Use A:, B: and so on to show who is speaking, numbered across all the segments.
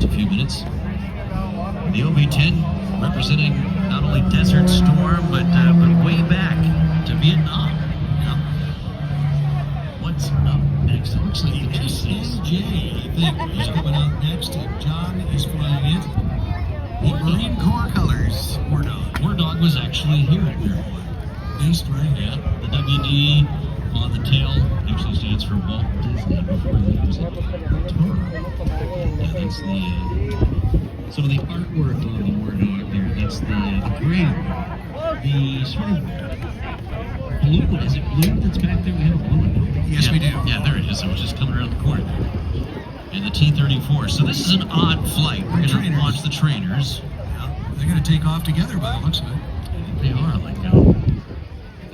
A: a few minutes. The OV-10 representing not only Desert Storm, but way back to Vietnam. Yeah. What's up next? It looks like the SNJ, I think, is coming out next. John is flying it. The Marine Corps colors. War Dog was actually here at Miramar. Based right, yeah. The WD on the tail actually stands for Walt Disney. Before that was Toro. Yeah, that's the some of the artwork on the War Dog there. That's the green. The sort of blue, is it blue that's back there? We have blue.
B: Yes,
A: yeah,
B: we do.
A: Yeah, there it is. It was just coming around the corner. And the T-34. So this is an odd flight. We're going to launch the trainers.
B: Yeah, they're going to take off together by the looks of it.
A: They are, like the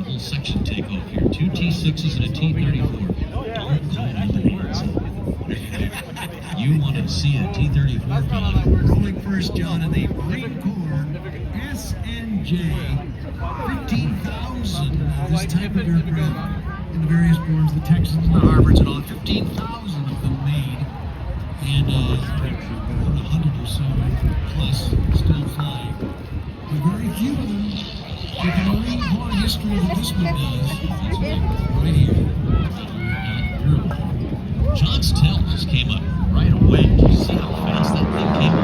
A: whole section take off here. 2 T-6s and a T-34. Don't call it the words. You wanted to see a T-34 pilot.
B: We're going first, John, in the Marine Corps SNJ 15,000 this type of aircraft in the various forms, the Texans and the Harvards and all. 15,000 of them made, and 100 or so plus still flying. But very few of them with the Marine Corps history that this one does. Right here.
A: John's tail just came up right away. Did you see how fast that thing came up?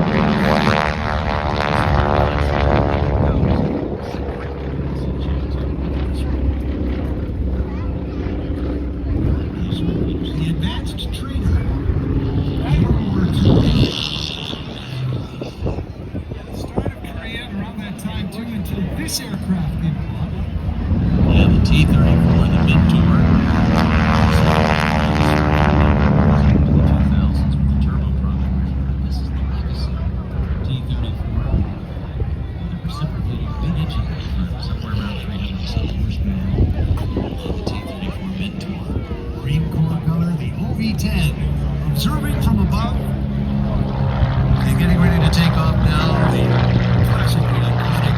B: The advanced trainer. The start of Korea around that time too, until this aircraft came along.
A: Yeah, the T-34, the Mentor.
B: Observing from above, and getting ready to take off now. The classically iconic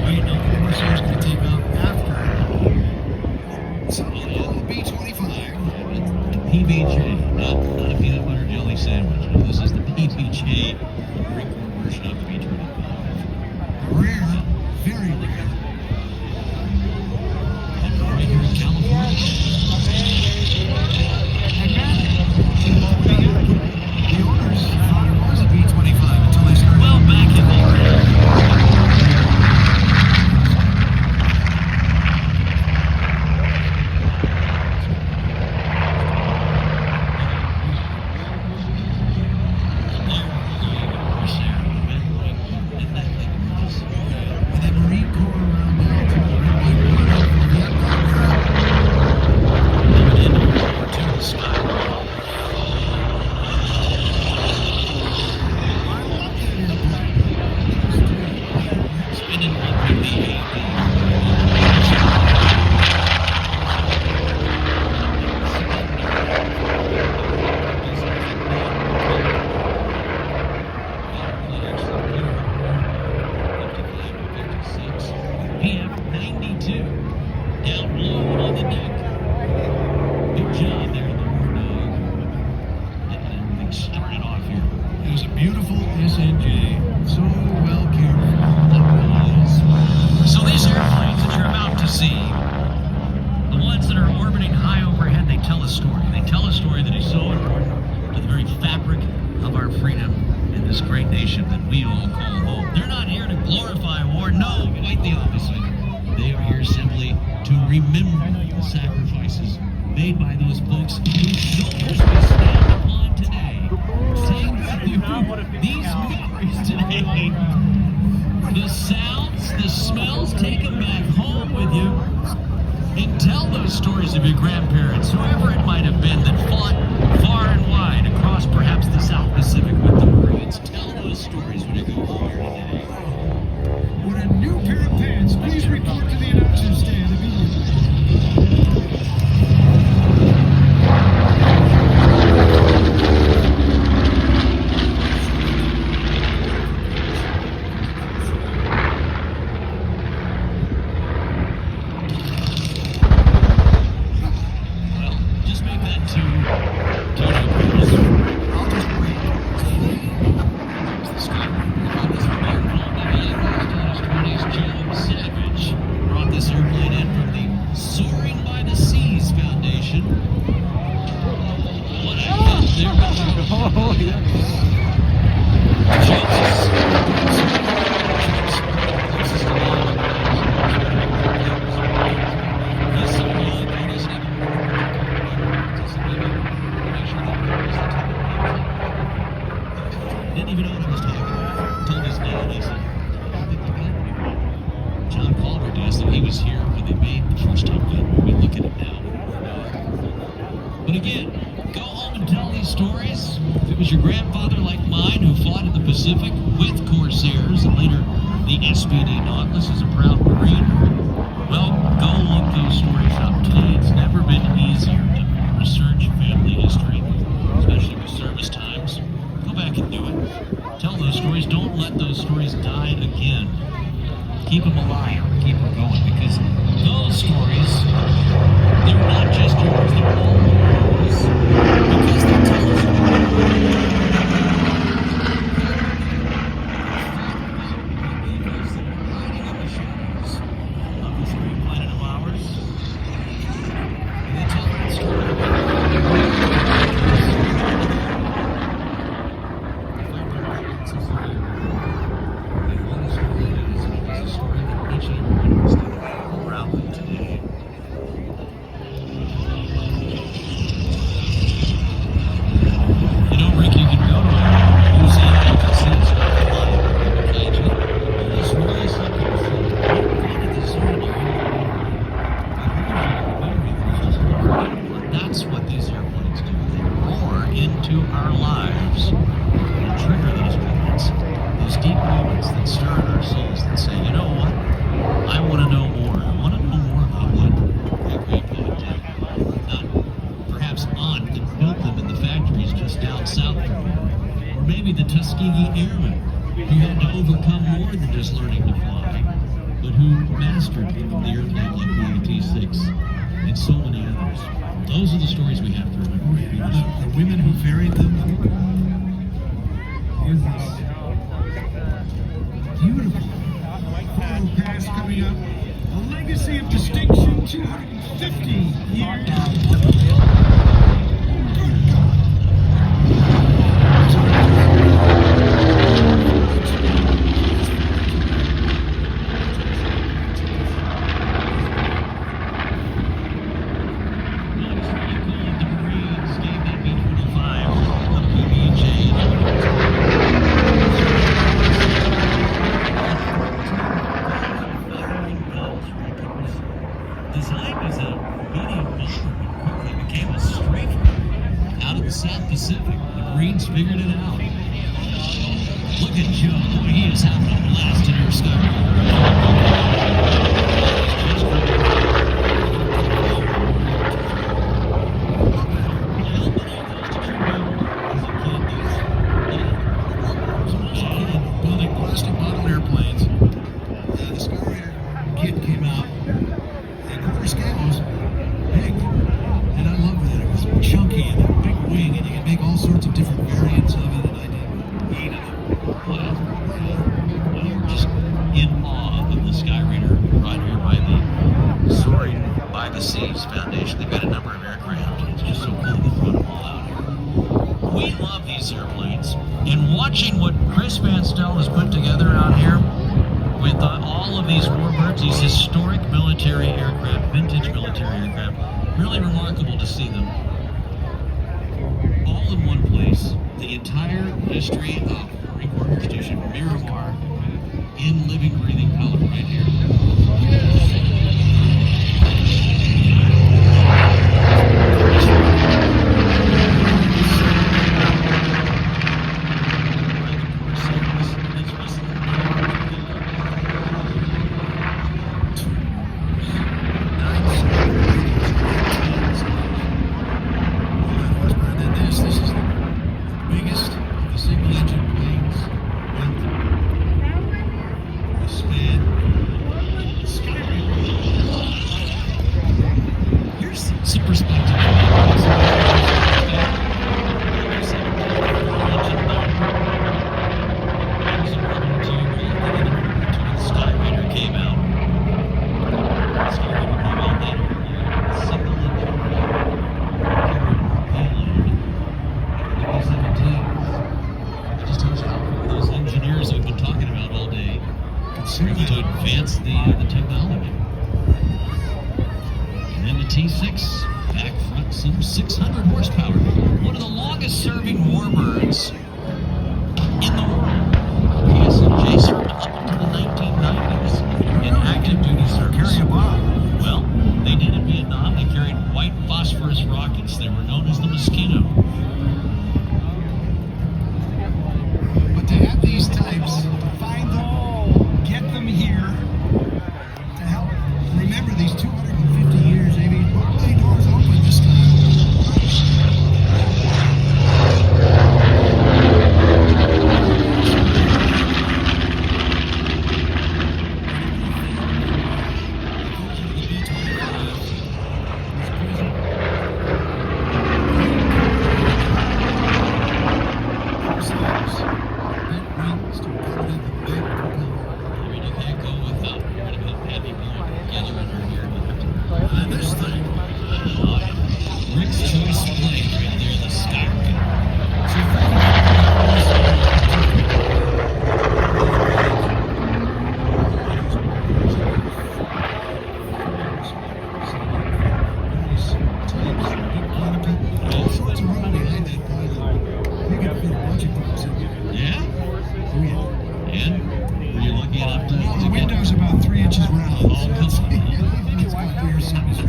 B: green and the Corsair is going to take off after. So the B-25.
A: The PBJ, not a peanut butter jelly sandwich. No, this is the PBJ Marine Corps version of the B-25.
B: Rare, very rare.
A: And right here in California.
B: The owners thought it was a B-25 until they started.
A: Well, back in the
B: And that Marine Corps around now,
A: PF-92 down low on the deck. Good job there in the War Dog. Getting everything started off here.
B: it was a beautiful SNJ, so well cared for.
A: So these airplanes that you're about to see, the ones that are orbiting high overhead, they tell a story. They tell a story that is so important to the very fabric of our freedom in this great nation that we all call home. They're not here to glorify war, no, quite the opposite. They are here simply to remember the sacrifices made by those folks whose shoulders we stand upon today. Saying to you, these memories today, the sounds, the smells, take them back home with you and tell those stories of your grandparents, whoever it might have been that fought far and wide across perhaps the South Pacific with the Marines. Tell those stories when you go home here today.
B: What a new pair of pants. Please report to the announcer's stand immediately.
C: Oh, yeah.
A: Didn't even know what I was talking about. Told his dad, I said, I think they got me right. John Culver does, and he was here when they made the first Top Gun movie. Look at it now. But again, go home and tell these stories. If it was your grandfather like mine who fought in the Pacific with Corsairs and later the SPD Nautilus as a proud Marine, well, go look those stories up today. It's never been easier to research family history, especially with service times. Go back and do it. Tell those stories. Don't let those stories die again. Keep them alive. Keep them going, because those stories, they're not just yours. They're all yours. Because they tell us hiding in the shadows of this great planet of ours. And they tell that story. That's what these airplanes do. They roar into our lives and trigger those moments, those deep moments that stir in our souls that say, you know what? I want to know more. I want to know more about what that grandpa did. Not perhaps aunt that built them in the factories just down south from here. Or maybe the Tuskegee Airmen who had to overcome more than just learning to fly, but who mastered the airplane like the AT-6 and so many others. Those are the stories we have to remember.
B: The women who ferried them. Here's this beautiful photo pass coming up. A legacy of distinction, 250 years.
A: Designed as a medium bomber, quickly became a strafer out of the South Pacific. The Marines figured it out. Look at Joe. Boy, he is having a blast in our sky.
B: Building plastic model airplanes. The Sky Raider kit came out. And of course, scale was big. And I love that. It was chunky and a big wing, and you could make all sorts of different variants of it, and I did 8 of them.
A: Well, we're just in awe of the Sky Raider right here by the Soaring by the Seas Foundation. They've got a number of aircraft, and it's just so cool that they brought them all out here. We love these airplanes, and watching what Chris Van Stel has put together out here with all of these Warbirds, these historic military aircraft, vintage military aircraft, really remarkable to see them all in one place. The entire history of Marine Corps Air Station Miramar in living, breathing color right here.
B: This is the biggest of the single engine plane
A: continues to advance the technology. And then the T6, back front, some 600 horsepower. One of the longest-serving Warbirds in the world. PSNJ served up into the 1990s in active duty service.
B: Carry a bomb.
A: Well, they did in Vietnam. They carried white phosphorus rockets. They were known as the Mosquito.
B: But to have these types, to find them, get them here, to help remember these 250 years, maybe hopefully doors open this time. The window's about 3 inches round. I think it's about 3 or 7.